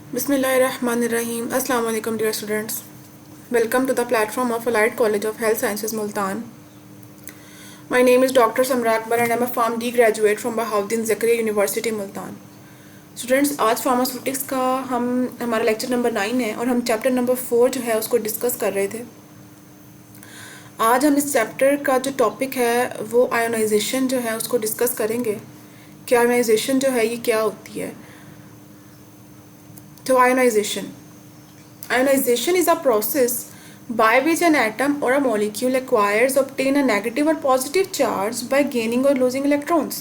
Bismillahirrahmanirrahim. Assalamu alaikum dear students. Welcome to the platform of Allied College of Health Sciences Multan. My name is Dr. Samra Akbar and I am a Pharm D graduate from Bahauddin Zakaria University Multan. Students, आज pharmaceutics का हमारा lecture number 9 है और हम chapter number 4 जो है उसको discuss कर रहे थे। आज हम इस चैप्टर का जो टॉपिक है वो आयोनाइजेशन जो है उसको डिस्कस करेंगे कि आयोनाइजेशन जो है ये क्या होती है। So ionization is a process by which an atom or a molecule acquires, obtain a negative or positive charge by gaining or losing electrons.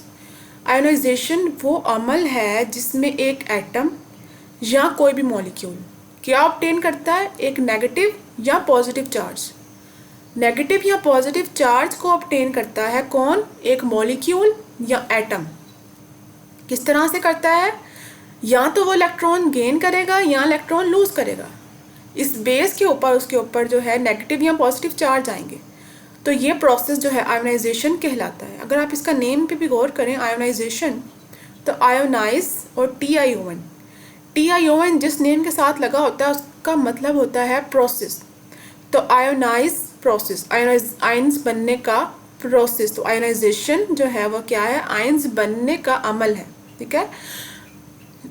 Ionization वो अमल है जिसमें एक एटम या कोई भी मॉलिक्यूल क्या ऑब्टेन करता है, एक नेगेटिव या पॉजिटिव चार्ज। नेगेटिव या पॉजिटिव चार्ज को ऑब्टेन करता है कौन, एक मॉलिक्यूल या एटम। किस तरह से करता है, या तो वो इलेक्ट्रॉन गेन करेगा या इलेक्ट्रॉन लूज करेगा। इस बेस के ऊपर उसके ऊपर जो है नेगेटिव या पॉजिटिव चार्ज आएंगे। तो ये प्रोसेस जो है आयोनाइजेशन कहलाता है। अगर आप इसका नेम पे भी गौर करें आयोनाइजेशन, तो आयोनाइज और TiON जिस नेम के साथ लगा होता है उसका मतलब होता है प्रोसेस। तो आयोनाइज प्रोसेस, आयन्स बनने का प्रोसेस। तो आयोनाइजेशन जो है वो क्या है, आयन्स बनने का अमल है। ठीक है,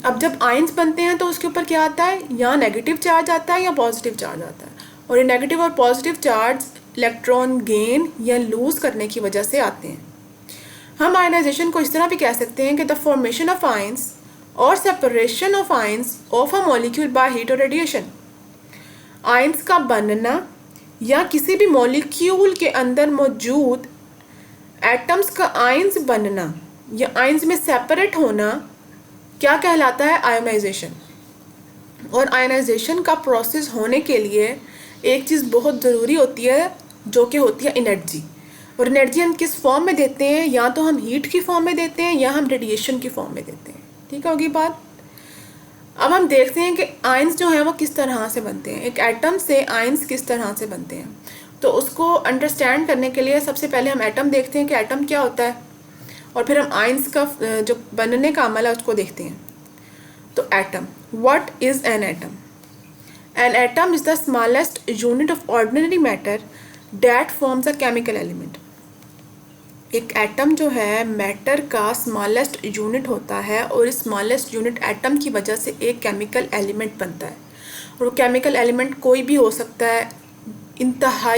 अब जब आयन्स बनते हैं तो उसके ऊपर क्या आता है, या नेगेटिव चार्ज आता है या पॉजिटिव चार्ज आता है। और ये नेगेटिव और पॉजिटिव चार्ज इलेक्ट्रॉन गेन या लूज करने की वजह से आते हैं। हम आयनाइजेशन को इस तरह भी कह सकते हैं कि द फॉर्मेशन ऑफ आयन्स और separation of ions of a molecule by heat और रेडिएशन। आयन्स का बनना या किसी भी मॉलिक्यूल के अंदर मौजूद एटम्स का आयन्स बनना या आयन्स में सेपरेट होना क्या कहलाता है, आयोनाइजेशन। और आयोनाइजेशन का प्रोसेस होने के लिए एक चीज़ बहुत ज़रूरी होती है जो कि होती है एनर्जी। और एनर्जी हम किस फॉर्म में देते हैं, या तो हम हीट की फॉर्म में देते हैं या हम रेडिएशन की फॉर्म में देते हैं। ठीक होगी बात। अब हम देखते हैं कि आयन्स जो हैं वो किस तरह से बनते हैं, एक एटम से आयन्स किस तरह से बनते हैं। तो उसको अंडरस्टैंड करने के लिए सबसे पहले हम एटम देखते हैं कि एटम क्या होता है, और फिर हम आयन्स का जो बनने का अमल है उसको देखते हैं। तो atom, what is an atom? An atom is the smallest unit of ordinary matter that forms a chemical element. एक एटम जो है मैटर का स्मॉलेस्ट यूनिट होता है और इस स्मॉलेस्ट यूनिट एटम की वजह से एक केमिकल एलिमेंट बनता है। और वो केमिकल एलिमेंट कोई भी हो सकता है। इंतहा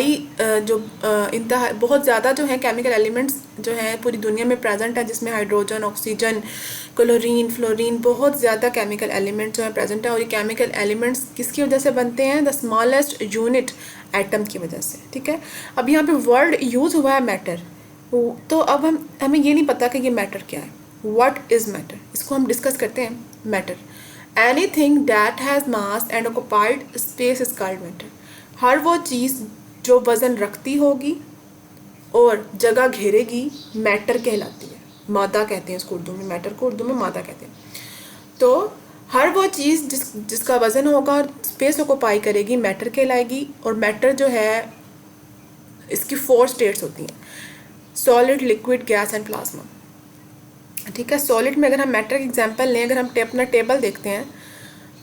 बहुत ज़्यादा जो है केमिकल एलिमेंट्स जो हैं पूरी दुनिया में प्रेजेंट है, जिसमें हाइड्रोजन, ऑक्सीजन, क्लोरीन, फ्लोरीन, बहुत ज़्यादा केमिकल एलिमेंट्स जो हैं प्रेजेंट है। और ये केमिकल एलिमेंट्स किसकी वजह से बनते हैं, द स्मॉलेस्ट यूनिट एटम की वजह से। ठीक है, अब यहाँ पे वर्ड यूज़ हुआ है मैटर, तो अब हमें ये नहीं पता कि ये मैटर क्या है। व्हाट इज़ मैटर, इसको हम डिस्कस करते हैं। Matter, anything that has mass and occupied space is called matter. हर वो चीज़ जो वज़न रखती होगी और जगह घेरेगी मैटर कहलाती है। मादा कहते हैं इसको उर्दू में, मैटर को उर्दू में मादा कहते हैं। तो हर वो चीज़ जिसका वज़न होगा और स्पेस ऑक्युपाई करेगी मैटर कहलाएगी। और मैटर जो है इसकी 4 स्टेट्स होती हैं, solid, liquid, gas and plasma. ठीक है, सॉलिड में अगर हम मैटर का एग्जांपल लें, अगर हम अपना टेबल देखते हैं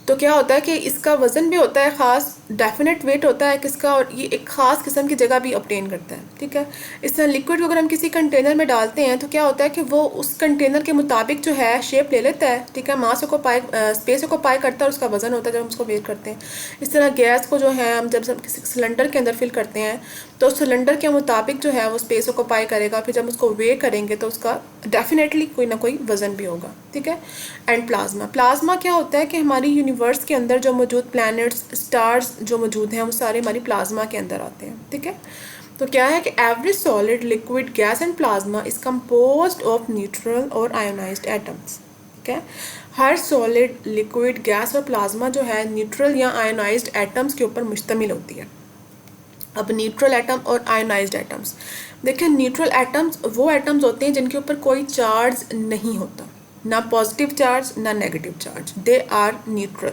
तो क्या होता है कि इसका वज़न भी होता है ख़ास, डेफिनेट वेट होता है किसका, और ये एक ख़ास किस्म की जगह भी ऑब्टेन करता है। ठीक है, इस तरह लिक्विड को अगर हम किसी कंटेनर में डालते हैं तो क्या होता है कि वो उस कंटेनर के मुताबिक जो है शेप ले लेता है। ठीक है, मास को स्पेस को पाई करता है और उसका वज़न होता है जब हम उसको वेट करते हैं। इस तरह गैस को जो है हम जब किसी सिलेंडर के अंदर फिल करते हैं तो सिलेंडर के मुताबिक जो है वो स्पेस को पाई करेगा, फिर जब उसको वे करेंगे तो उसका डेफिनेटली कोई ना कोई वज़न भी होगा। ठीक है, एंड प्लाज्मा, प्लाज्मा क्या होता है कि हमारी यूनिवर्स के अंदर जो मौजूद प्लैनेट्स, स्टार्स जो मौजूद हैं वो सारे हमारी प्लाज्मा के अंदर आते हैं। ठीक है, तो क्या है कि every solid, liquid, gas and plasma is composed of neutral और आयोनाइज्ड एटम्स। ठीक है, हर सॉलिड, लिक्विड, गैस और प्लाज्मा जो है न्यूट्रल या आयोनाइज्ड एटम्स के ऊपर मुश्तमिल होती है। अब न्यूट्रल एटम और आयोनाइज्ड एटम्स देखिए, न्यूट्रल एटम्स वो एटम्स होते हैं जिनके ऊपर कोई चार्ज नहीं होता, ना पॉजिटिव चार्ज ना negative charge, they are neutral.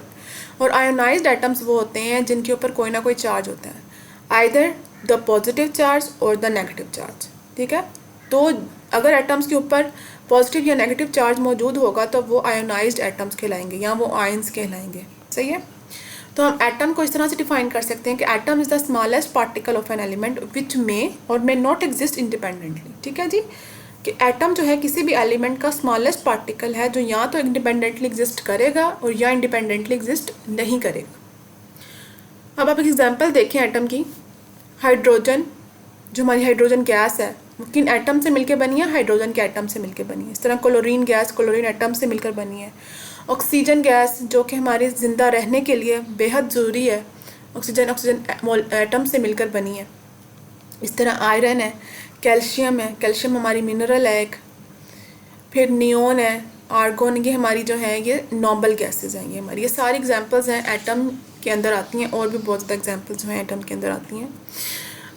और आयोनाइज्ड एटम्स वो होते हैं जिनके ऊपर कोई ना कोई चार्ज होता है, आइदर द पॉजिटिव चार्ज और द नेगेटिव चार्ज। ठीक है, तो अगर एटम्स के ऊपर पॉजिटिव या नेगेटिव चार्ज मौजूद होगा तो वो आयोनाइज्ड एटम्स कहलाएंगे या वो आयन्स कहलाएंगे। सही है। तो हम एटम को इस तरह से डिफाइन कर सकते हैं कि atom is the smallest particle of an element which may और मे नॉट एग्जिस्ट इंडिपेंडेंटली। ठीक है जी, कि एटम जो है किसी भी एलिमेंट का स्मॉलेस्ट पार्टिकल है जो या तो इंडिपेंडेंटली एग्जिस्ट करेगा और या इंडिपेंडेंटली एग्जिस्ट नहीं करेगा। अब आप एक एग्जांपल देखें एटम की। हाइड्रोजन, जो हमारी हाइड्रोजन गैस है वो किन एटम से मिलकर बनी है? हाइड्रोजन के एटम से मिलकर बनी है। इस तरह क्लोरीन गैस क्लोरीन एटम से मिलकर बनी है। ऑक्सीजन गैस जो कि हमारे ज़िंदा रहने के लिए बेहद ज़रूरी है, ऑक्सीजन एटम से मिलकर बनी है। इस तरह आयरन है, कैल्शियम है, कैल्शियम हमारी मिनरल है एक, फिर नियोन है, आर्गोन, ये हमारी जो है ये नोबल गैसेस हैं। ये हमारी ये सारी एग्जांपल्स हैं एटम के अंदर आती हैं, और भी बहुत ज़्यादा एग्जांपल्स जो हैं एटम के अंदर आती हैं।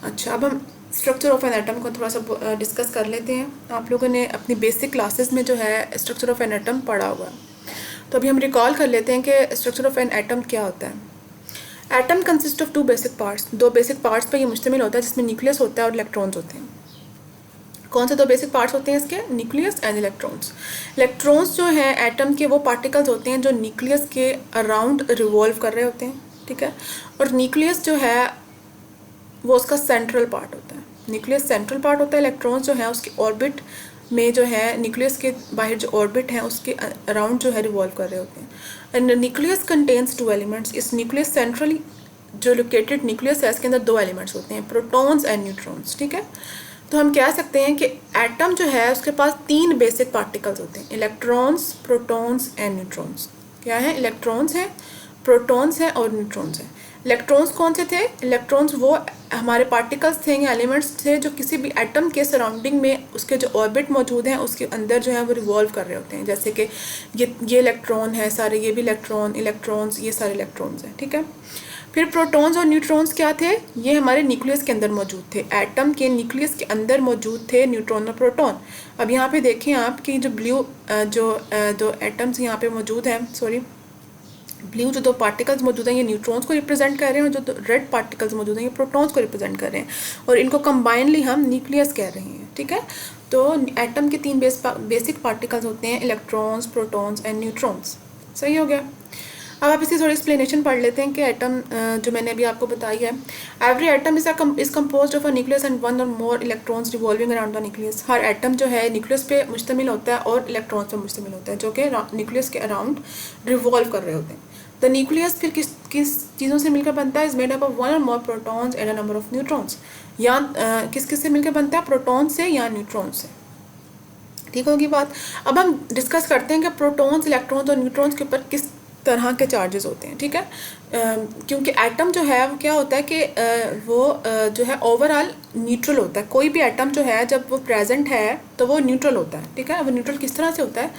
अच्छा, अब हम स्ट्रक्चर ऑफ एन एटम को थोड़ा सा डिस्कस कर लेते हैं। आप लोगों ने अपनी बेसिक क्लासेस में जो है स्ट्रक्चर ऑफ एन एटम पढ़ा हुआ है, तो अभी हम रिकॉल कर लेते हैं कि स्ट्रक्चर ऑफ एन एटम क्या होता है। Atom consist of two basic parts, दो बेसिक पार्ट्स पर ये मुश्तमिल होता है, जिसमें न्यूक्लियस होता है और इलेक्ट्रॉन्स होते हैं। कौन से दो बेसिक पार्ट्स होते हैं इसके? Nucleus and electrons. इलेक्ट्रॉन्स जो हैं एटम के वो पार्टिकल्स होते हैं जो न्यूक्लियस के अराउंड रिवॉल्व कर रहे होते हैं। ठीक है, और न्यूक्लियस जो है वो उसका सेंट्रल पार्ट होता है। न्यूक्लियस सेंट्रल पार्ट होता है, इलेक्ट्रॉन्स जो है उसके ऑर्बिट में जो है न्यूक्लियस के बाहर जो ऑर्बिट है उसके अराउंड जो है रिवॉल्व कर रहे होते हैं। And nucleus contains two elements. इस न्यूक्लियस सेंट्रली जो लोकेटेड न्यूक्लियस है इसके अंदर दो एलिमेंट्स होते हैं, प्रोटॉन्स एंड न्यूट्रॉन्स। ठीक है, तो हम कह सकते हैं कि एटम जो है उसके पास तीन बेसिक पार्टिकल्स होते हैं, इलेक्ट्रॉन्स, प्रोटॉन्स एंड न्यूट्रॉन्स। क्या है? इलेक्ट्रॉन्स हैं, प्रोटॉन्स हैं और न्यूट्रॉन्स हैं। इलेक्ट्रॉन्स कौन से थे? इलेक्ट्रॉन्स वो हमारे पार्टिकल्स थे या एलिमेंट्स थे जो किसी भी एटम के सराउंडिंग में उसके जो ऑर्बिट मौजूद हैं उसके अंदर जो है वो रिवॉल्व कर रहे होते हैं। जैसे कि ये इलेक्ट्रॉन है सारे, ये भी इलेक्ट्रॉन्स, ये सारे इलेक्ट्रॉन्स हैं। ठीक है, फिर प्रोटॉन्स और न्यूट्रॉन्स क्या थे? ये हमारे न्यूक्लियस के अंदर मौजूद थे, एटम के न्यूक्लियस के अंदर मौजूद थे न्यूट्रॉन और प्रोटॉन। अब यहाँ पे देखें आप कि जो ब्लू जो एटम्स यहाँ पे मौजूद हैं, सॉरी ब्लू जो दो पार्टिकल्स मौजूद हैं ये न्यूट्रॉन्स को रिप्रेजेंट कर रहे हैं, और जो रेड पार्टिकल्स मौजूद हैं ये प्रोटॉन्स को रिप्रेजेंट कर रहे हैं, और इनको कंबाइनली हम न्यूक्लियस कह रहे हैं। ठीक है, तो एटम के तीन बेसिक पार्टिकल्स होते हैं, इलेक्ट्रॉन्स, प्रोटॉन्स एंड न्यूट्रॉन्स। सही हो गया। अब आप इसकी थोड़ी एक्सप्लेनेशन पढ़ लेते हैं कि एटम जो मैंने अभी आपको बताई है, every atom is composed of a nucleus and one और more electrons revolving around the nucleus. हर एटम जो है न्यूक्लियस पे मुश्तमिल होता है और इलेक्ट्रॉन्स पे मुश्तमिल होता है जो कि न्यूक्लियस के अराउंड रिवॉल्व कर रहे होते हैं। द न्यूक्लियस फिर किस किस चीज़ों से मिलकर बनता है? Is made up of one और more protons and a number of neutrons. या किस किस से मिलकर बनता है? प्रोटॉन से या न्यूट्रॉन से। ठीक होगी बात। अब हम डिस्कस करते हैं कि प्रोटॉन्स, इलेक्ट्रॉन्स और न्यूट्रॉन्स के ऊपर किस तरह के चार्जेस होते हैं। ठीक है, क्योंकि एटम जो है वो क्या होता है कि वो जो है ओवरऑल न्यूट्रल होता है। कोई भी एटम जो है जब वो प्रेजेंट है तो वो न्यूट्रल होता है। ठीक है, वो न्यूट्रल किस तरह से होता है?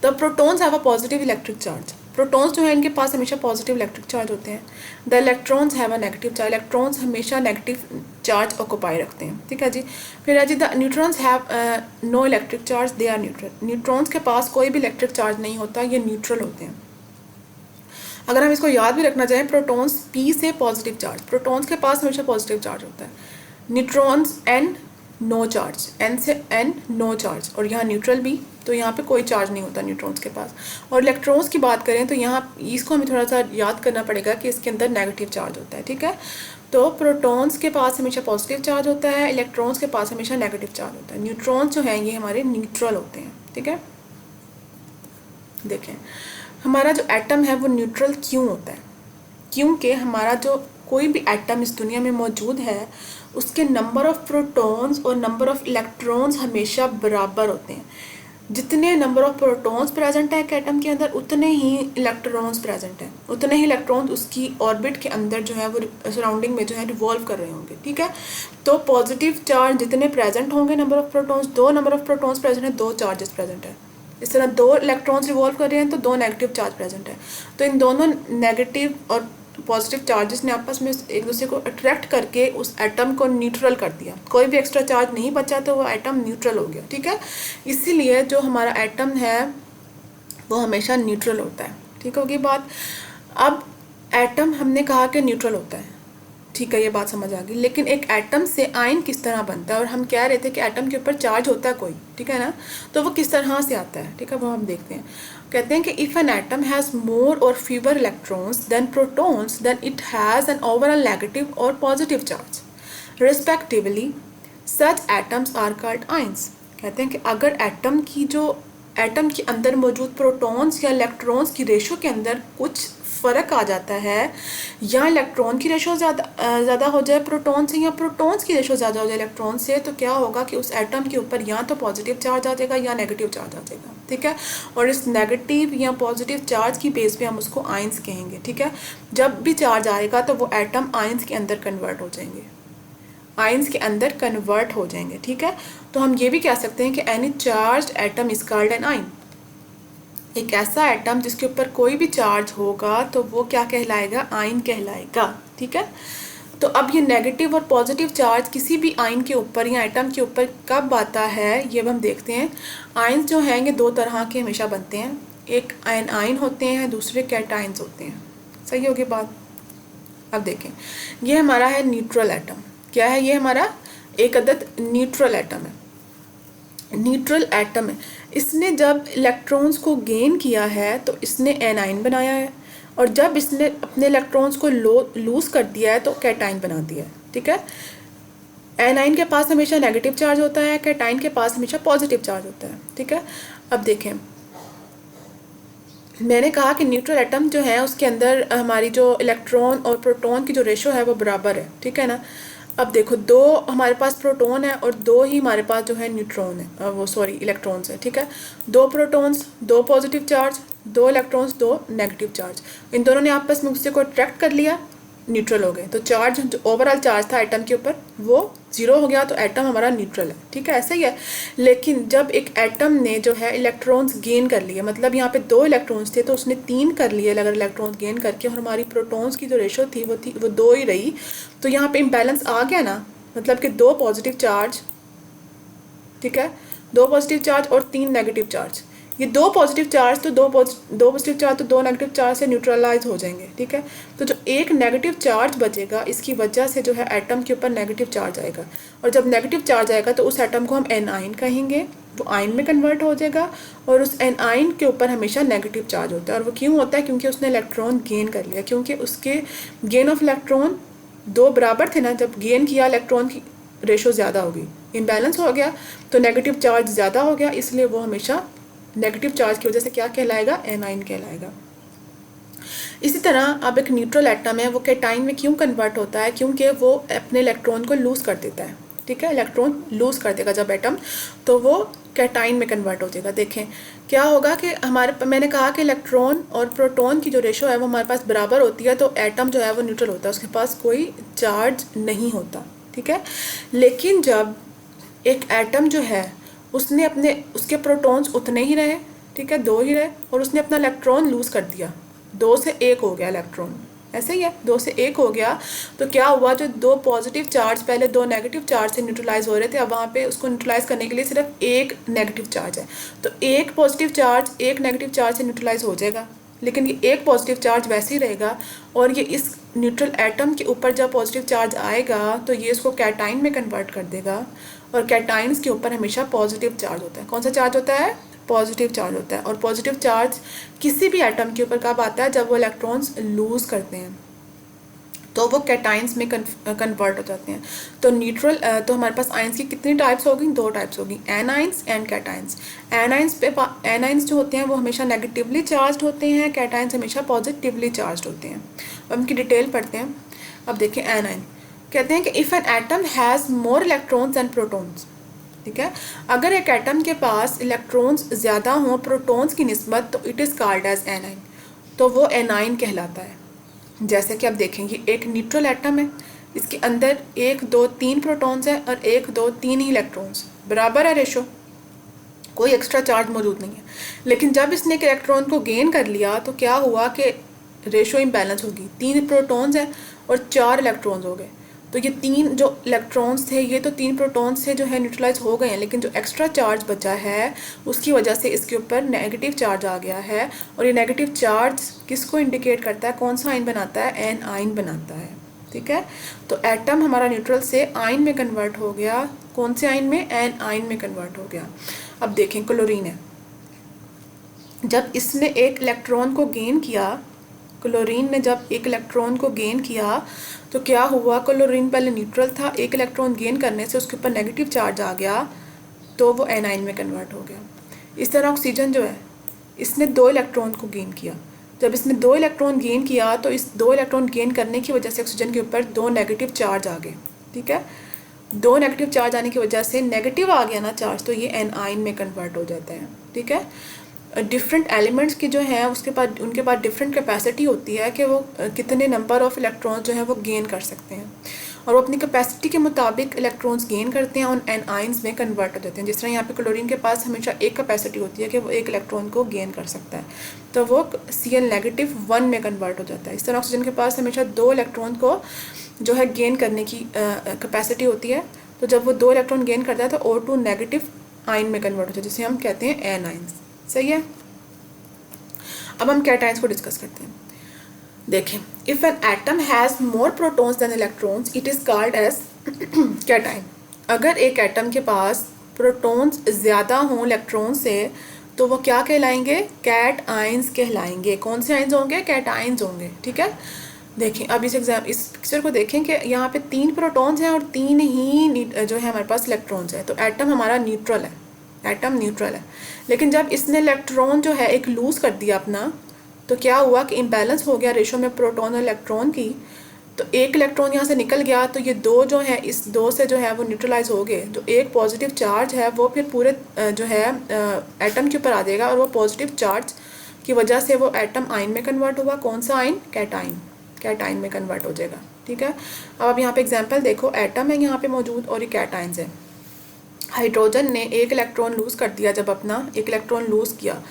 तो protons have a positive electric charge. Protons जो है इनके पास हमेशा पॉजिटिव इलेक्ट्रिक चार्ज होते हैं। The electrons have a negative charge. Electrons हमेशा नेगेटिव चार्ज ऑक्यूपाई रखते हैं। ठीक है जी। फिर है जी the neutrons have no electric charge, they are neutral. Neutrons के पास कोई भी इलेक्ट्रिक चार्ज नहीं होता, ये न्यूट्रल होते हैं। अगर हम इसको याद भी रखना चाहें, प्रोटॉन्स पी से पॉजिटिव चार्ज, प्रोटॉन्स के पास हमेशा पॉजिटिव चार्ज होता है। Neutrons N no charge, N से एन नो चार्ज, और यहाँ न्यूट्रल भी, तो यहाँ पे कोई चार्ज नहीं होता न्यूट्रॉन्स के पास। और इलेक्ट्रॉन्स की बात करें तो यहाँ इसको हमें थोड़ा सा याद करना पड़ेगा कि इसके अंदर नेगेटिव चार्ज होता है। ठीक है, तो प्रोटॉन्स के पास हमेशा पॉजिटिव चार्ज होता है, इलेक्ट्रॉन्स के पास हमेशा नेगेटिव चार्ज होता है। न्यूट्रॉन्स जो हैं ये हमारे न्यूट्रल होते हैं। ठीक है, देखें हमारा जो एटम है वो न्यूट्रल क्यों होता है? क्योंकि हमारा जो कोई भी एटम इस दुनिया में मौजूद है उसके नंबर ऑफ प्रोटॉन्स और नंबर ऑफ इलेक्ट्रॉन्स हमेशा बराबर होते हैं। जितने नंबर ऑफ प्रोटॉन्स प्रेजेंट है एक एटम के अंदर उतने ही इलेक्ट्रॉन्स प्रेजेंट हैं, उतने ही इलेक्ट्रॉन्स उसकी ऑर्बिट के अंदर जो है वो सराउंडिंग में जो है रिवॉल्व कर रहे होंगे। ठीक है, तो पॉजिटिव चार्ज जितने प्रेजेंट होंगे नंबर ऑफ प्रोटॉन्स, दो नंबर ऑफ प्रोटॉन्स प्रेजेंट है, दो चार्जेस प्रेजेंट है। इस तरह दो इलेक्ट्रॉन्स रिवॉल्व कर रहे हैं तो दो नेगेटिव चार्ज प्रेजेंट है, तो इन दोनों नेगेटिव और पॉजिटिव चार्जेस ने आपस में एक दूसरे को अट्रैक्ट करके उस एटम को न्यूट्रल कर दिया। कोई भी एक्स्ट्रा चार्ज नहीं बचा तो वो एटम न्यूट्रल हो गया। ठीक है, इसीलिए जो हमारा एटम है वो हमेशा न्यूट्रल होता है। ठीक होगी बात। अब एटम हमने कहा कि न्यूट्रल होता है, ठीक है, ये बात समझ आ गई। लेकिन एक एटम से आयन किस तरह बनता है, और हम कह रहे थे कि एटम के ऊपर चार्ज होता है कोई, ठीक है ना, तो वो किस तरह से आता है, ठीक है, वो हम देखते हैं कहते हैं कि if an atom has more और fewer electrons than protons then it has an overall negative और positive charge respectively such atoms are called ions. कहते हैं कि अगर एटम के अंदर मौजूद प्रोटॉन्स या इलेक्ट्रॉन्स की रेशो के अंदर कुछ फ़र्क आ जाता है, या इलेक्ट्रॉन की रेशो ज़्यादा हो जाए प्रोटॉन से, या प्रोटॉन्स की रेशो ज़्यादा हो जाए इलेक्ट्रॉन से, तो क्या होगा कि उस एटम के ऊपर या तो पॉजिटिव चार्ज आ जाएगा या नेगेटिव चार्ज आ जाएगा। ठीक है, और इस नेगेटिव या पॉजिटिव चार्ज की बेस पे हम उसको आयंस कहेंगे। ठीक है, जब भी चार्ज आएगा तो वो एटम आयंस के अंदर कन्वर्ट हो जाएंगे, आयंस के अंदर कन्वर्ट हो जाएंगे। ठीक है, तो हम ये भी कह सकते हैं कि any charge atom is called an ion. एक ऐसा एटम जिसके ऊपर कोई भी चार्ज होगा तो वो क्या कहलाएगा, आयन कहलाएगा। ठीक है, तो अब ये नेगेटिव और पॉजिटिव चार्ज किसी भी आयन के ऊपर या एटम के ऊपर कब आता है, ये अब हम देखते हैं। आयन्स जो हैं ये दो तरह के हमेशा बनते हैं, एक आयन होते हैं, दूसरे कैटायन्स होते हैं। सही होगी बात। अब देखें, ये हमारा है न्यूट्रल एटम। क्या है ये हमारा, एक अदद न्यूट्रल एटम है। न्यूट्रल एटम है, इसने जब इलेक्ट्रॉन्स को गेन किया है तो इसने एनाइन बनाया है, और जब इसने अपने इलेक्ट्रॉन्स को लूज कर दिया है तो कैटाइन बना दिया है। ठीक है, एनाइन के पास हमेशा नेगेटिव चार्ज होता है, कैटाइन के पास हमेशा पॉजिटिव चार्ज होता है। ठीक है, अब देखें, मैंने कहा कि न्यूट्रल एटम जो है उसके अंदर हमारी जो इलेक्ट्रॉन और प्रोटॉन की जो रेशो है वो बराबर है। ठीक है ना, अब देखो, दो हमारे पास प्रोटॉन है और दो ही हमारे पास जो है न्यूट्रॉन है, वो सॉरी इलेक्ट्रॉन्स है। ठीक है, दो प्रोटॉन्स, दो पॉजिटिव चार्ज, दो इलेक्ट्रॉन्स, दो नेगेटिव चार्ज, इन दोनों ने आपस में उससे को अट्रैक्ट कर लिया, न्यूट्रल हो गए। तो चार्ज जो ओवरऑल चार्ज था एटम के ऊपर वो जीरो हो गया, तो एटम हमारा न्यूट्रल है। ठीक है, ऐसा ही है। लेकिन जब एक एटम ने जो है इलेक्ट्रॉन्स गेन कर लिए, मतलब यहाँ पे दो इलेक्ट्रॉन्स थे तो उसने तीन कर लिए अगर इलेक्ट्रॉन्स गेन करके, और हमारी प्रोटॉन्स की जो रेशो थी वो दो ही रही, तो यहाँ पे इम्बैलेंस आ गया ना, मतलब कि दो पॉजिटिव चार्ज, ठीक है, दो पॉजिटिव चार्ज और तीन नेगेटिव चार्ज, ये दो पॉजिटिव चार्ज तो दो पॉजिटिव चार्ज तो दो नेगेटिव चार्ज से न्यूट्रलाइज हो जाएंगे। ठीक है, तो जो एक नेगेटिव चार्ज बचेगा इसकी वजह से जो है एटम के ऊपर नेगेटिव चार्ज आएगा, और जब नेगेटिव चार्ज आएगा तो उस एटम को हम एनाइन कहेंगे, वो आयन में कन्वर्ट हो जाएगा, और उस एनाइन के ऊपर हमेशा नेगेटिव चार्ज होता है। और वो क्यों होता है, क्योंकि उसने इलेक्ट्रॉन गेन कर लिया, क्योंकि उसके गेन ऑफ इलेक्ट्रॉन दो बराबर थे ना, जब गेन किया इलेक्ट्रॉन की रेशो ज़्यादा हो गई, इम्बैलेंस हो गया तो नेगेटिव चार्ज ज़्यादा हो गया, इसलिए वो हमेशा नेगेटिव चार्ज की वजह से क्या कहलाएगा, एनाइन कहलाएगा। इसी तरह अब एक न्यूट्रल एटम है, वो कैटाइन में क्यों कन्वर्ट होता है, क्योंकि वो अपने इलेक्ट्रॉन को लूज कर देता है। ठीक है, इलेक्ट्रॉन लूज कर देगा जब एटम, तो वो कैटाइन में कन्वर्ट हो जाएगा। देखें क्या होगा कि मैंने कहा कि इलेक्ट्रॉन और प्रोटॉन की जो रेशो है वो हमारे पास बराबर होती है, तो एटम जो है वो न्यूट्रल होता है, उसके पास कोई चार्ज नहीं होता। ठीक है, लेकिन जब एक एटम जो है उसने उसके प्रोटॉन्स उतने ही रहे, ठीक है, दो ही रहे, और उसने अपना इलेक्ट्रॉन लूज कर दिया, दो से एक हो गया इलेक्ट्रॉन, ऐसे ही है, दो से एक हो गया, तो क्या हुआ, जो दो पॉजिटिव चार्ज पहले दो नेगेटिव चार्ज से न्यूट्रलाइज हो रहे थे, अब वहाँ पे उसको न्यूट्रलाइज करने के लिए सिर्फ एक नेगेटिव चार्ज है, तो एक पॉजिटिव चार्ज एक नेगेटिव चार्ज से न्यूट्रलाइज हो जाएगा, लेकिन ये एक पॉजिटिव चार्ज वैसे ही रहेगा, और ये इस न्यूट्रल एटम के ऊपर जब पॉजिटिव चार्ज आएगा तो ये इसको कैटाइन में कन्वर्ट कर देगा, और कैटाइन्स के ऊपर हमेशा पॉजिटिव चार्ज होता है। कौन सा चार्ज होता है, पॉजिटिव चार्ज होता है। और पॉजिटिव चार्ज किसी भी एटम के ऊपर कब आता है, जब वो इलेक्ट्रॉन्स लूज करते हैं, तो वो कैटाइन्स में कन्वर्ट हो जाते हैं। तो न्यूट्रल तो हमारे पास आयंस की कितनी टाइप्स होगी, दो टाइप्स होगी, एनाइंस एंड कैटाइन्स। एनाइंस जो होते हैं वो हमेशा नेगेटिवली चार्ज होते हैं, कैटाइन्स हमेशा पॉजिटिवली चार्ज होते हैं। अब उनकी डिटेल पढ़ते हैं। अब देखें, एनाइन कहते हैं कि if an atom has more electrons and protons, ठीक है, अगर एक एटम के पास इलेक्ट्रॉन्स ज़्यादा हों प्रोटॉन्स की निस्बत, तो it is called as anion, तो वो एनाइन कहलाता है। जैसे कि आप देखेंगे, एक न्यूट्रल एटम है, इसके अंदर एक दो तीन प्रोटॉन्स है और एक दो तीन ही इलेक्ट्रॉन्स, बराबर है रेशो, कोई एक्स्ट्रा चार्ज मौजूद नहीं है। लेकिन जब इसने एक इलेक्ट्रॉन को गेन कर लिया तो क्या हुआ कि रेशो इम्बैलेंस होगी, तीन प्रोटॉन्स हैं और चार इलेक्ट्रॉन्स हो गए, तो ये तीन जो इलेक्ट्रॉन्स थे ये तो तीन प्रोटॉन्स से जो है न्यूट्रलाइज हो गए हैं, लेकिन जो एक्स्ट्रा चार्ज बचा है उसकी वजह से इसके ऊपर नेगेटिव चार्ज आ गया है, और ये नेगेटिव चार्ज किसको इंडिकेट करता है, कौन सा आयन बनाता है, एन आयन बनाता है। ठीक है, तो एटम हमारा न्यूट्रल से आयन में कन्वर्ट हो गया, कौन से आयन में, एन आयन में कन्वर्ट हो गया। अब देखें, क्लोरीन है, जब इसने एक इलेक्ट्रॉन को गेन किया, क्लोरीन ने जब एक इलेक्ट्रॉन को गेन किया तो क्या हुआ, क्लोरीन पहले न्यूट्रल था, एक इलेक्ट्रॉन गेन करने से उसके ऊपर नेगेटिव चार्ज आ गया तो वो एनाइन में कन्वर्ट हो गया। इस तरह ऑक्सीजन जो है, इसने 2 इलेक्ट्रॉन को गेन किया, जब इसने 2 इलेक्ट्रॉन गेन किया तो इस 2 इलेक्ट्रॉन गेन करने की वजह से ऑक्सीजन के ऊपर 2 नेगेटिव चार्ज आ गए। ठीक है, 2 नेगेटिव चार्ज आने की वजह से नेगेटिव आ गया ना चार्ज, तो ये एनाइन में कन्वर्ट हो जाता है। ठीक है, डिफरेंट एलिमेंट्स की जो है उसके पास उनके पास डिफरेंट कैपेसिटी होती है कि वो कितने नंबर ऑफ इलेक्ट्रॉन्स जो है वो गेन कर सकते हैं, और वो अपनी कैपेसिटी के मुताबिक इलेक्ट्रॉन्स गेन करते हैं और एनाइंस में कन्वर्ट हो जाते हैं। जिस तरह यहाँ पे क्लोरीन के पास हमेशा एक कैपेसिटी होती है कि वो एक इलेक्ट्रॉन को गेन कर सकता है, तो वो Cl नेगेटिव 1 में कन्वर्ट हो जाता है। इस तरह ऑक्सीजन के पास हमेशा 2 इलेक्ट्रॉन को जो है गेन करने की कैपेसिटी होती है, तो जब वो 2 इलेक्ट्रॉन गेन करता है तो O2 नेगेटिव आइन में कन्वर्ट होता है, जिसे हम कहते हैं एनाइंस। सही है, अब हम कैटाइंस को डिस्कस करते हैं। देखें, if an atom has more protons than electrons it is called as cation. अगर एक एटम के पास प्रोटॉन्स ज़्यादा हों इलेक्ट्रॉन से तो वो क्या कहलाएंगे, कैट आइंस कहलाएंगे। कौन से आइंस होंगे, कैटाइंस होंगे। ठीक है, देखें अब इस पिक्चर को देखें कि यहाँ पे 3 प्रोटॉन्स हैं और 3 ही जो है हमारे पास इलेक्ट्रॉन्स हैं, तो एटम हमारा न्यूट्रल है, एटम न्यूट्रल है। लेकिन जब इसने इलेक्ट्रॉन जो है एक लूज़ कर दिया अपना, तो क्या हुआ कि इम्बैलेंस हो गया रेशो में प्रोटॉन और इलेक्ट्रॉन की, तो एक इलेक्ट्रॉन यहाँ से निकल गया, तो ये 2 जो है इस 2 से जो है वो न्यूट्रलाइज हो गए। जो एक पॉजिटिव चार्ज है वो फिर पूरे जो है एटम के ऊपर आ जाएगा, और वो पॉजिटिव चार्ज की वजह से वो एटम आइन में कन्वर्ट हुआ। कौन सा आइन, कैटाइन, कैटाइन में कन्वर्ट हो जाएगा। ठीक है, अब आप यहाँ पे एग्जाम्पल देखो, एटम है यहाँ पे मौजूद और ये कैटाइंस है। हाइड्रोजन ने एक इलेक्ट्रॉन लूज़ कर दिया, जब अपना एक इलेक्ट्रॉन लूज़ किया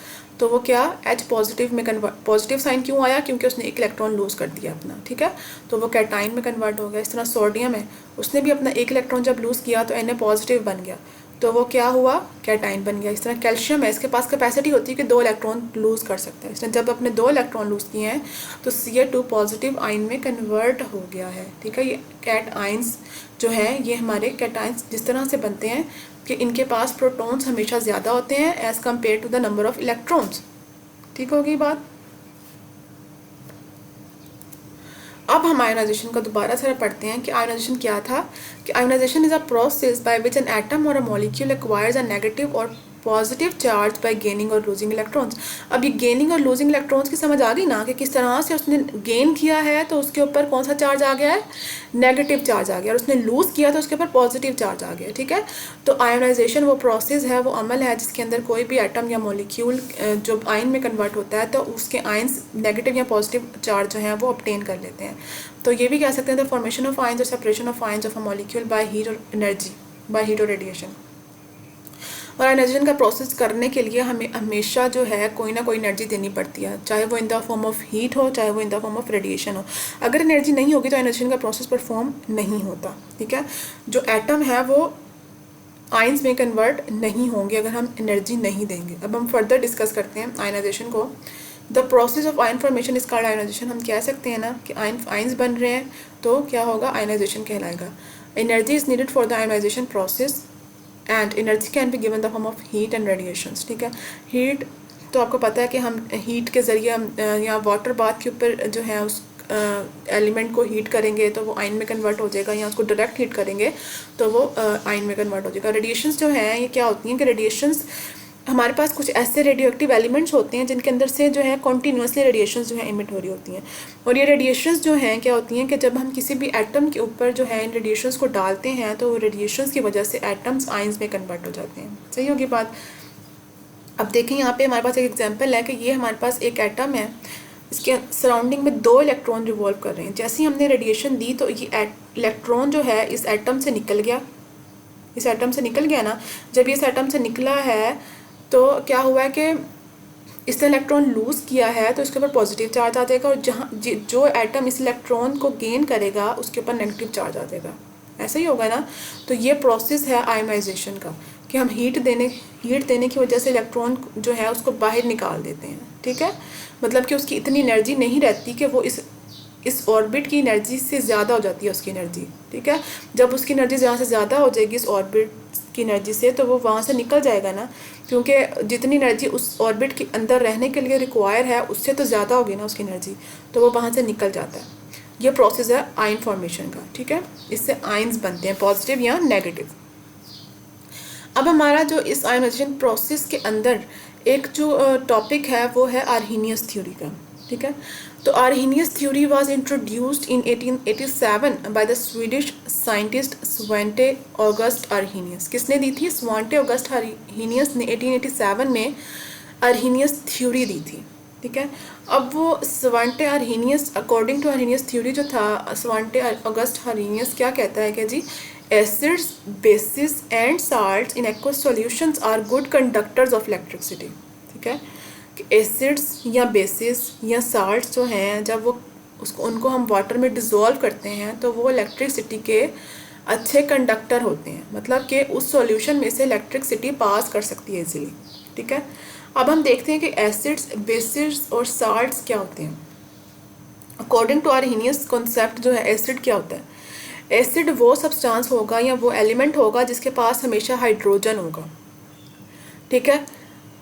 तो वो क्या, H पॉजिटिव में कन्वर्ट, पॉजिटिव साइन क्यों आया, क्योंकि उसने एक इलेक्ट्रॉन लूज़ कर दिया अपना। ठीक है, तो वो कैटाइन में कन्वर्ट हो गया। इस तरह सोडियम है, उसने भी अपना एक इलेक्ट्रॉन जब लूज़ किया तो Na पॉजिटिव बन गया, तो वो क्या हुआ, कैटाइन बन गया। इस तरह कैल्शियम है, इसके पास कैपेसिटी होती है कि 2 इलेक्ट्रॉन लूज़ कर सकता है। इसने जब अपने 2 इलेक्ट्रॉन लूज़ किए हैं तो Ca2 पॉजिटिव आइन में कन्वर्ट हो गया है। ठीक है, ये कैट आइंस जो है ये हमारे कैटाइंस जिस तरह से बनते हैं कि इनके पास प्रोटॉन्स हमेशा ज़्यादा होते हैं as compare to the number of electrons. ठीक होगी बात। अब हम आयोनाइजेशन का दोबारा से पढ़ते हैं कि आयोनाइजेशन क्या था। कि ionization is a process by which an atom और a molecule acquires a negative और पॉजिटिव चार्ज बाय गेनिंग और लूजिंग इलेक्ट्रॉन्स। अब ये गेनिंग और लूजिंग इलेक्ट्रॉन्स की समझ आ गई ना, कि किस तरह से उसने गेन किया है तो उसके ऊपर कौन सा चार्ज आ गया है, नेगेटिव चार्ज आ गया, और उसने लूज़ किया तो उसके ऊपर पॉजिटिव चार्ज आ गया। ठीक है, तो आयोनाइजेशन वो प्रोसेस है, वो अमल है जिसके अंदर कोई भी एटम या मॉलिक्यूल जो आयन में कन्वर्ट होता है तो उसके आयन्स नेगेटिव या पॉजिटिव चार्ज जो हैं वो ऑब्टेन कर लेते हैं। तो ये भी कह सकते हैं द फॉर्मेशन ऑफ आयन्स और separation of ions of a molecule by heat और एनर्जी, बाय हीट और रेडिएशन। और आयोनाइजेशन का प्रोसेस करने के लिए हमें हमेशा जो है कोई ना कोई एनर्जी देनी पड़ती है, चाहे वो in the form of heat हो, चाहे वो in the form of radiation हो। अगर एनर्जी नहीं होगी तो आयोनाइजेशन का प्रोसेस परफॉर्म नहीं होता। ठीक है, जो एटम है वो आयंस में कन्वर्ट नहीं होंगे अगर हम एनर्जी नहीं देंगे। अब हम फर्दर डिस्कस करते हैं आयोनाइजेशन को। The process of ion formation is called ionisation. हम कह सकते हैं ना कि आयंस बन रहे हैं तो क्या होगा, आयोनाइजेशन कहलाएगा। Energy is needed for the ionization process and energy can be given the form of heat and radiations. ठीक है, हीट तो आपको पता है कि हम हीट के ज़रिए हम या वाटर बाथ के ऊपर जो है उस एलिमेंट को हीट करेंगे तो वो आयन में कन्वर्ट हो जाएगा, या उसको डायरेक्ट हीट करेंगे तो वो आयन में कन्वर्ट हो जाएगा। रेडिएशंस जो हैं ये क्या होती हैं कि रेडिएशंस हमारे पास कुछ ऐसे रेडियो एक्टिव एलिमेंट्स होते हैं जिनके अंदर से जो है कॉन्टीन्यूसली रेडिएशंस जो है इमिट हो रही होती हैं। और ये रेडिएशंस जो हैं क्या होती हैं कि जब हम किसी भी एटम के ऊपर जो है इन रेडिएशंस को डालते हैं तो रेडिएशंस की वजह से एटम्स आयंस में कन्वर्ट हो जाते हैं। सही होगी बात। अब देखें यहाँ पे हमारे पास एक एग्जांपल है कि ये हमारे पास एक एटम है, इसके सराउंडिंग में 2 इलेक्ट्रॉन रिवॉल्व कर रहे हैं। जैसे ही हमने रेडिएशन दी तो ये इलेक्ट्रॉन जो है इस एटम से निकल गया, इस एटम से निकल गया ना। जब ये इस एटम से निकला है तो क्या हुआ है कि इसने इलेक्ट्रॉन लूज़ किया है तो इसके ऊपर पॉजिटिव चार्ज आ जाएगा, और जहाँ जो एटम इस इलेक्ट्रॉन को गेन करेगा उसके ऊपर नेगेटिव चार्ज आ जाएगा। ऐसा ही होगा ना। तो ये प्रोसेस है आयोनाइजेशन का कि हम हीट देने की वजह से इलेक्ट्रॉन जो है उसको बाहर निकाल देते हैं। ठीक है, मतलब कि उसकी इतनी एनर्जी नहीं रहती कि वो इस ऑर्बिट की एनर्जी से ज़्यादा हो जाती है उसकी एनर्जी। ठीक है, जब उसकी एनर्जी ज़्यादा से ज़्यादा हो जाएगी इस ऑर्बिट की एनर्जी से, तो वो वहाँ से निकल जाएगा ना, क्योंकि जितनी एनर्जी उस ऑर्बिट के अंदर रहने के लिए रिक्वायर है उससे तो ज़्यादा होगी ना उसकी एनर्जी, तो वो वहाँ से निकल जाता है। ये प्रोसेस है आयन फॉर्मेशन का, ठीक है। इससे आयन्स बनते हैं, पॉजिटिव या नेगेटिव। अब हमारा जो इस आयोनाइजेशन प्रोसेस के अंदर एक जो टॉपिक है वो है आर्हीनियस थ्योरी का, ठीक है। तो Arrhenius theory was introduced in 1887 by the Swedish scientist Svante August Arrhenius. किसने दी थी? स्वांटे ऑगस्ट आर्हीनियस ने 1887 में आर्हीनियस थ्योरी दी थी, ठीक है। अब वो Svante Arrhenius, according to Arrhenius theory जो था, स्वांटे ऑगस्ट आर्हीनियस क्या कहता है कि जी acids, bases and salts in aqueous solutions are good conductors of electricity, ठीक है। कि एसिड्स या बेसिस या साल्ट्स जो हैं, जब वो उनको हम वाटर में डिज़ोल्व करते हैं तो वो इलेक्ट्रिसिटी के अच्छे कंडक्टर होते हैं, मतलब कि उस सॉल्यूशन में से इलेक्ट्रिसिटी पास कर सकती है इजीली, ठीक है। अब हम देखते हैं कि एसिड्स, बेसिस और साल्ट्स क्या होते हैं। अकॉर्डिंग टू आर्हीनियस कॉन्सेप्ट जो है एसिड क्या होता है? एसिड वो सब्सटेंस होगा या वो एलिमेंट होगा जिसके पास हमेशा हाइड्रोजन होगा, ठीक है।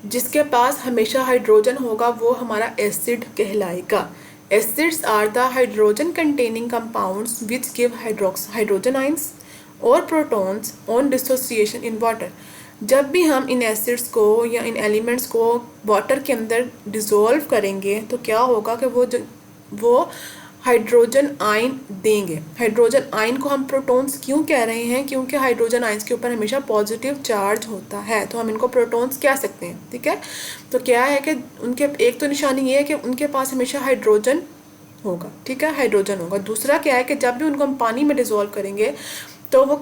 जिसके पास हमेशा हाइड्रोजन होगा वो हमारा एसिड कहलाएगा। Acids are the hydrogen containing compounds which give hydrogen ions और protons on dissociation in water. जब भी हम इन एसिड्स को या इन एलिमेंट्स को वाटर के अंदर डिज़ोल्व करेंगे तो क्या होगा कि वो हाइड्रोजन आयन देंगे। हाइड्रोजन आयन को हम प्रोटॉन्स क्यों कह रहे हैं? क्योंकि हाइड्रोजन आयन्स के ऊपर हमेशा पॉजिटिव चार्ज होता है, तो हम इनको प्रोटॉन्स कह सकते हैं, ठीक है। तो क्या है कि उनके एक तो निशानी ये है कि उनके पास हमेशा हाइड्रोजन होगा, ठीक है, हाइड्रोजन होगा। दूसरा क्या है कि जब भी उनको हम पानी में डिज़ोल्व करेंगे तो वो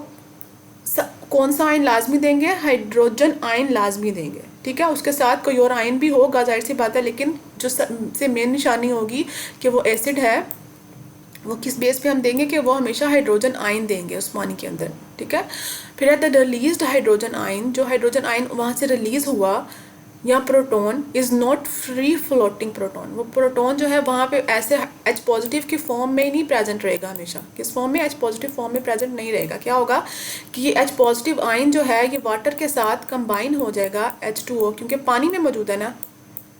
कौन सा आयन लाजमी देंगे? हाइड्रोजन आयन लाजमी देंगे, ठीक है। उसके साथ कोई और आयन भी होगा, जाहिर सी बात है, लेकिन जो से मेन निशानी होगी कि वो एसिड है, वो किस बेस पे हम देंगे कि वो हमेशा हाइड्रोजन आयन देंगे उस पानी के अंदर, ठीक है। फिर है द रिलीज्ड हाइड्रोजन आयन, जो हाइड्रोजन आयन वहाँ से रिलीज हुआ या proton is not free floating proton. वो प्रोटॉन जो है वहाँ पे ऐसे H पॉजिटिव की फॉर्म में नहीं प्रेजेंट रहेगा हमेशा। किस फॉर्म में? H पॉजिटिव फॉर्म में प्रेजेंट नहीं रहेगा। क्या होगा कि ये H पॉजिटिव आयन जो है ये वाटर के साथ कंबाइन हो जाएगा H2O, क्योंकि पानी में मौजूद है ना,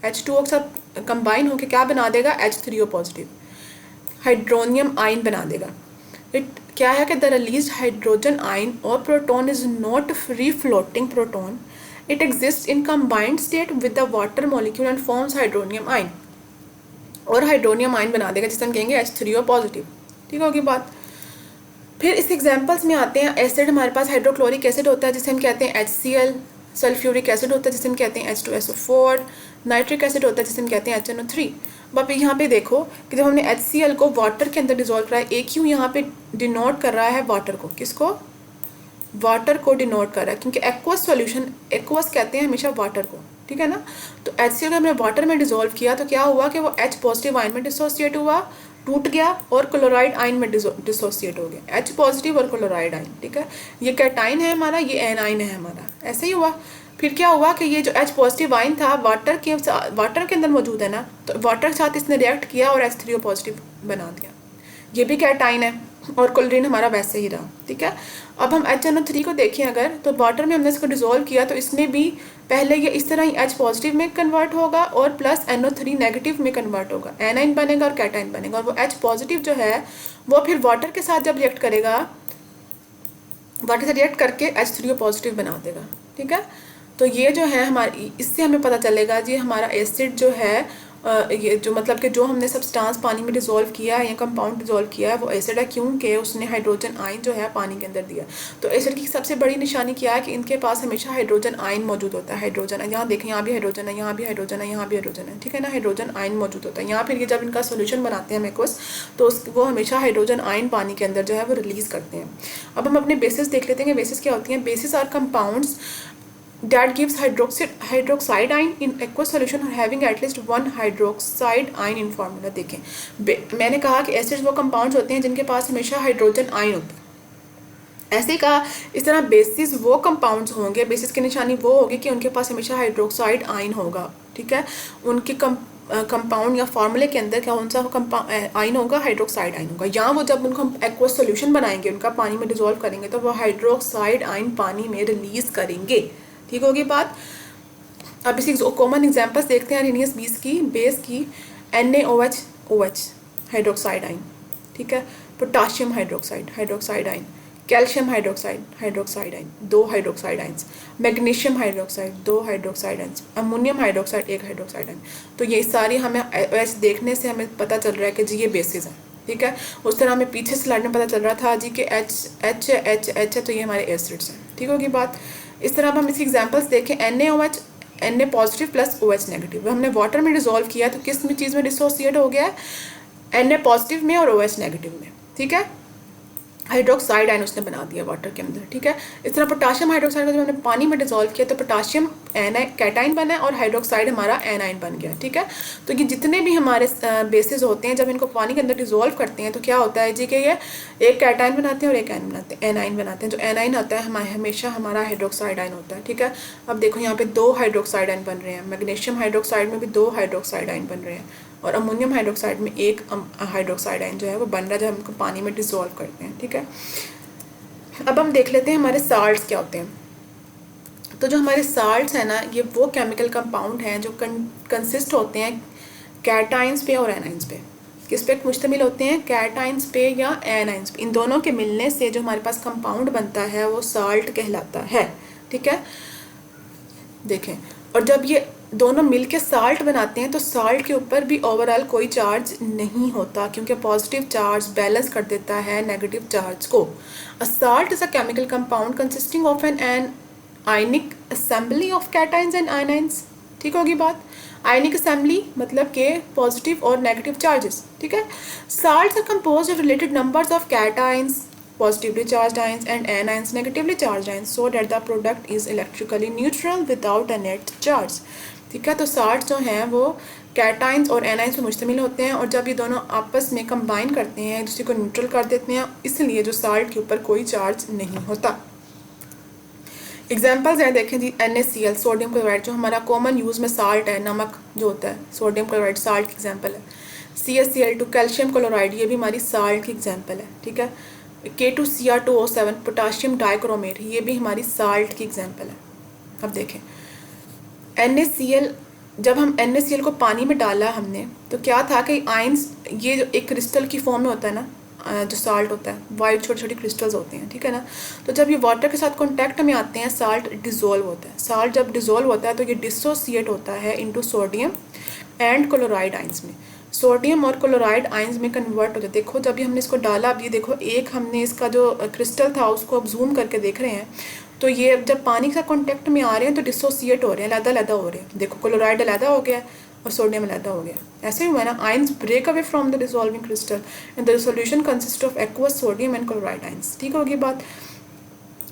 H2O के साथ कंबाइन होकर क्या बना देगा? H3O पॉजिटिव हाइड्रोनियम आयन बना देगा। इट क्या है कि द रिलीज हाइड्रोजन आयन और proton is not free floating proton, it exist in combined state with the water molecule and forms hydronium ion, और हाइड्रोनियम आयन बना देगा जिसे हम कहेंगे H3O पॉजिटिव, ठीक होगी बात। फिर इस एग्जांपल्स में आते हैं। एसिड हमारे पास हाइड्रोक्लोरिक एसिड होता है जिसे हम कहते हैं HCl, सल्फ्यूरिक एसिड होता है जिसे हम कहते हैं H2SO4, नाइट्रिक एसिड होता है जिसे हम कहते हैं HNO3। अब यहाँ पे देखो कि जब हमने HCl को वाटर के अंदर डिजोल्व करा है, AQ यहाँ पे डिनोट कर रहा है वाटर को। किसको? वाटर को डिनोट कर रहा है, क्योंकि एक्वस सॉल्यूशन, एक्वस कहते हैं हमेशा वाटर को, ठीक है ना। तो HCl को हमने वाटर में डिजोल्व किया तो क्या हुआ कि वो H पॉजिटिव आयन में डिसोसिएट हुआ, टूट गया, और क्लोराइड आयन में डिसोसिएट हो गया। H पॉजिटिव और क्लोराइड आयन, ठीक है। ये कैटाइन है हमारा, ये एनाइन है हमारा, ऐसे ही हुआ। फिर क्या हुआ कि ये जो H पॉजिटिव आयन था वाटर के अंदर मौजूद है ना, तो वाटर के साथ इसने रिएक्ट किया और H3O पॉजिटिव बना दिया। ये भी कैटाइन है और क्लोरीन हमारा वैसे ही रहा, ठीक है। अब हम HNO3 को देखें अगर, तो वाटर में हमने इसको डिजोल्व किया तो इसने भी पहले ये इस तरह ही H पॉजिटिव में कन्वर्ट होगा और प्लस NO3 नेगेटिव में कन्वर्ट होगा, एनाइन बनेगा और कैटाइन बनेगा। और वो H पॉजिटिव जो है वो फिर वाटर के साथ जब रिएक्ट करेगा, वाटर से रिएक्ट करके H3O पॉजिटिव बना देगा, ठीक है। तो ये जो है हमारी, इससे हमें पता चलेगा जी हमारा एसिड जो है ये जो मतलब कि जो हमने सब्सटेंस पानी में डिज़ोल्व किया है या कंपाउंड डिज़ोल्व किया है वो एसिड है, क्योंकि उसने हाइड्रोजन आयन जो है पानी के अंदर दिया। तो एसिड की सबसे बड़ी निशानी क्या है कि इनके पास हमेशा हाइड्रोजन आयन मौजूद होता है। हाइड्रोजन, यहाँ देखें, यहाँ भी हाइड्रोजन है, यहाँ भी हाइड्रोजन है, यहाँ भी हाइड्रोजन है, ठीक है ना। हाइड्रोजन आयन मौजूद होता है यहाँ। फिर ये जब इनका सोल्यूशन बनाते हैं मेकोस, तो वो हमेशा हाइड्रोजन आयन पानी के अंदर जो है वो रिलीज़ करते हैं। अब हम अपने बेसिस देख लेते हैं कि बेसिस क्या होती हैं। Bases are compounds that gives hydroxide ion in aqueous solution having at least one hydroxide ion in formula। देखें, मैंने कहा कि एसिड्स वो कंपाउंड्स होते हैं जिनके पास हमेशा हाइड्रोजन आयन होता है। ऐसे कहा इस तरह बेसिस वो कंपाउंड्स होंगे, बेसिस की निशानी वो होगी कि उनके पास हमेशा हाइड्रोक्साइड आयन होगा, ठीक है। उनकी कंपाउंड या फार्मूले के अंदर कौन सा आइन होगा, हाइड्रोक्साइड आइन होगा। यहाँ वो जब उनको हम एक्वस सोल्यूशन बनाएंगे, उनका पानी में डिजोल्व करेंगे, तो वो हाइड्रोक्साइड आइन पानी में रिलीज करेंगे। ठीक होगी बात। अब इसी कॉमन एग्जांपल्स देखते हैं अरेनियस बेस की NaOH हाइड्रोक्साइड आइन, ठीक है। पोटाशियम हाइड्रोक्साइड आइन, कैल्शियम हाइड्रोक्साइड आइन 2 hydroxide ions, magnesium hydroxide 2 hydroxide ions, ammonium hydroxide 1 hydroxide आइन। तो ये सारी हमें OH देखने से हमें पता चल रहा है कि जी ये बेसिस हैं, ठीक है। उस तरह हमें पीछे स्लाइड में पता चल रहा था जी कि H है, तो ये हमारे एसिड्स हैं। ठीक होगी बात। इस तरह अब हम इसकी एग्जाम्पल्स देखें। Na positive plus OH negative, हमने वाटर में डिजोल्व किया तो किस में चीज़ में डिसोसिएट हो गया है, Na पॉजिटिव में और OH नेगेटिव में, ठीक है। हाइड्रोक्साइड आयन उसने बना दिया वाटर के अंदर, ठीक है। इस तरह पोटाशियम हाइड्रोक्साइड को जब हमने पानी में डिजोल्व किया तो पोटाशियम कैटाइन बना और हाइड्रोक्साइड हमारा एनाइन बन गया, ठीक है। तो ये जितने भी हमारे बेसिस होते हैं, जब इनको पानी के अंदर डिजोल्व करते हैं तो क्या होता है जी कि ये एक कैटाइन बनाते हैं और एक एनाइन बनाते हैं। जो एनाइन होता है हमेशा हमारा हाइड्रोक्साइड आयन होता है, ठीक है। अब देखो यहाँ पे 2 हाइड्रोक्साइड आयन बन रहे हैं, मैग्नीशियम हाइड्रोक्साइड में भी 2 हाइड्रोक्साइड आयन बन रहे हैं और अमोनियम हाइड्रोक्साइड में 1 हाइड्रोक्साइड आयन जो है वो बन रहा है जब हमको पानी में डिसॉल्व करते हैं, ठीक है। अब हम देख लेते हैं हमारे साल्ट्स क्या होते हैं। तो जो हमारे साल्ट्स हैं ना, ये वो केमिकल कंपाउंड हैं जो कंसिस्ट होते हैं कैटाइंस पे और एनाइंस पे। किस पे मुश्तमिल होते हैं, कैटाइंस पे या एनाइंस पे। इन दोनों के मिलने से जो हमारे पास कंपाउंड बनता है वो साल्ट कहलाता है, ठीक है। देखें, और जब ये दोनों मिलके साल्ट बनाते हैं तो साल्ट के ऊपर भी ओवरऑल कोई चार्ज नहीं होता, क्योंकि पॉजिटिव चार्ज बैलेंस कर देता है नेगेटिव चार्ज को। A salt is a chemical compound consisting of an ionic assembly of cations and anions. ठीक होगी बात। आयनिक असेंबली मतलब के पॉजिटिव और नेगेटिव चार्जेस, ठीक है। Salts are composed of related numbers of cations positively charged ions and anions negatively charged ions so that the product is electrically neutral without a net charge। ठीक है। तो salt जो हैं वो cations और anions पर मुश्तमिल होते हैं और जब ये दोनों आपस में कंबाइन करते हैं दूसरे को न्यूट्रल कर देते हैं, इसलिए जो साल्ट के ऊपर कोई चार्ज नहीं होता। एग्जाम्पल्स हैं, देखें जी। NaCl सोडियम क्लोराइड जो हमारा कॉमन यूज़ में साल्ट है, नमक जो होता है, सोडियम क्लोराइड साल्ट की एग्जाम्पल है। CaCl2 कैल्शियम क्लोराइड, ये भी हमारी साल्ट की एग्जाम्पल है, ठीक है। K2Cr2O7 पोटाशियम डाइक्रोमेट, ये भी हमारी साल्ट की एग्जाम्पल है। अब देखें NaCl, जब हम NaCl को पानी में डाला हमने तो क्या था कि आयंस, ये जो एक क्रिस्टल की फॉर्म में होता है ना, जो साल्ट होता है वाइट छोटे छोटे क्रिस्टल्स होते हैं, ठीक है ना। तो जब ये वाटर के साथ कॉन्टैक्ट में आते हैं साल्ट डिज़ोल्व होता है। साल्ट जब डिज़ोल्व होता है तो ये डिसोसिएट होता है into sodium and chloride ions में। सोडियम और क्लोराइड आइंस में कन्वर्ट हो जाते। देखो जब ये हमने इसको डाला, अब ये देखो एक हमने इसका जो क्रिस्टल था उसको अब जूम करके देख रहे हैं तो ये जब पानी के साथ कॉन्टैक्ट में आ रहे हैं तो डिसोसिएट हो रहे हैं, अलग-अलग हो रहे हैं। देखो क्लोराइड अलग हो गया और सोडियम अलग हो गया। ऐसे ही हुआ ना, ions break away from the dissolving crystal and the solution consist of aqueous sodium and chloride ions. ठीक होगी बात।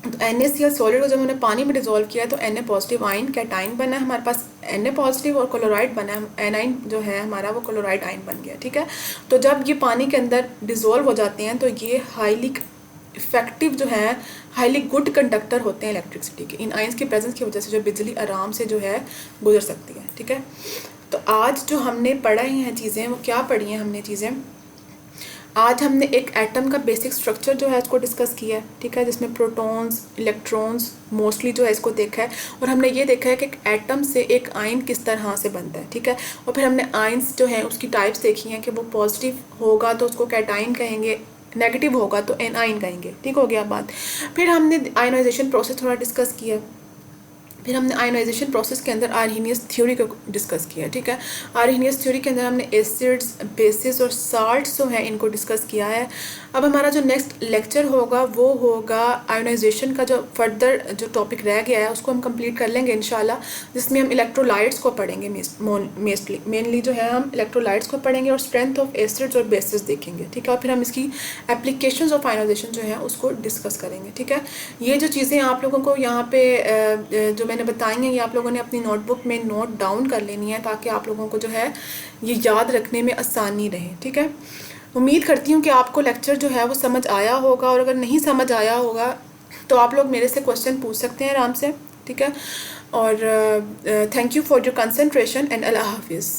तो NaCl सॉलिड को जब हमने पानी में डिजोल्व किया तो Na पॉजिटिव आइन कैटाइन बना है हमारे पास, Na पॉजिटिव और क्लोराइड बना है, एनाइन जो है हमारा वो क्लोराइड आइन बन गया, ठीक है। तो जब ये पानी के अंदर डिजोल्व हो जाते हैं तो ये हाईली इफेक्टिव जो है, हाईली गुड कंडक्टर होते हैं इलेक्ट्रिसिटी के। इन आइंस की प्रेजेंस की वजह से जो बिजली आराम से जो है गुजर सकती है, ठीक है। तो आज जो हमने पढ़ी हैं चीज़ें, वो क्या पढ़ी हैं हमने चीज़ें, आज हमने एक एटम का बेसिक स्ट्रक्चर जो है इसको डिस्कस किया है, ठीक है, जिसमें प्रोटॉन्स इलेक्ट्रॉन्स मोस्टली जो है इसको देखा है और हमने ये देखा है कि एक एटम से एक आयन किस तरह से बनता है, ठीक है। और फिर हमने आयंस जो है उसकी टाइप्स देखी हैं कि वो पॉजिटिव होगा तो उसको कैटाइन कहेंगे, नेगेटिव होगा तो एनाइन कहेंगे, ठीक हो गया बात। फिर हमने आयनाइजेशन प्रोसेस थोड़ा डिस्कस किया, फिर हमने आयनाइजेशन प्रोसेस के अंदर आर्हेनियस थ्योरी को डिस्कस किया, ठीक है। आर्हेनियस थ्योरी के अंदर हमने एसिड्स, बेसिस और साल्ट्स जो हैं इनको डिस्कस किया है। अब हमारा जो नेक्स्ट लेक्चर होगा वो होगा आयनाइजेशन का, जो फर्दर जो टॉपिक रह गया है उसको हम कंप्लीट कर लेंगे इंशाल्लाह, जिसमें हम इलेक्ट्रोलाइट्स को पढ़ेंगे। मेनली जो है हम इलेक्ट्रोलाइट्स को पढ़ेंगे और स्ट्रेंथ ऑफ एसिड्स और बेसिस देखेंगे, ठीक है। और फिर हम इसकी एप्लीकेशंस ऑफ आयनाइजेशन जो है उसको डिस्कस करेंगे, ठीक है। ये जो चीज़ें आप लोगों को यहाँ पे जो मैंने बताई हैं ये आप लोगों ने अपनी नोटबुक में नोट डाउन कर लेनी है ताकि आप लोगों को जो है ये याद रखने में आसानी रहे, ठीक है। उम्मीद करती हूँ कि आपको लेक्चर जो है वो समझ आया होगा और अगर नहीं समझ आया होगा तो आप लोग मेरे से क्वेश्चन पूछ सकते हैं आराम से, ठीक है। और thank you for your concentration and अल्लाह हाफिज़।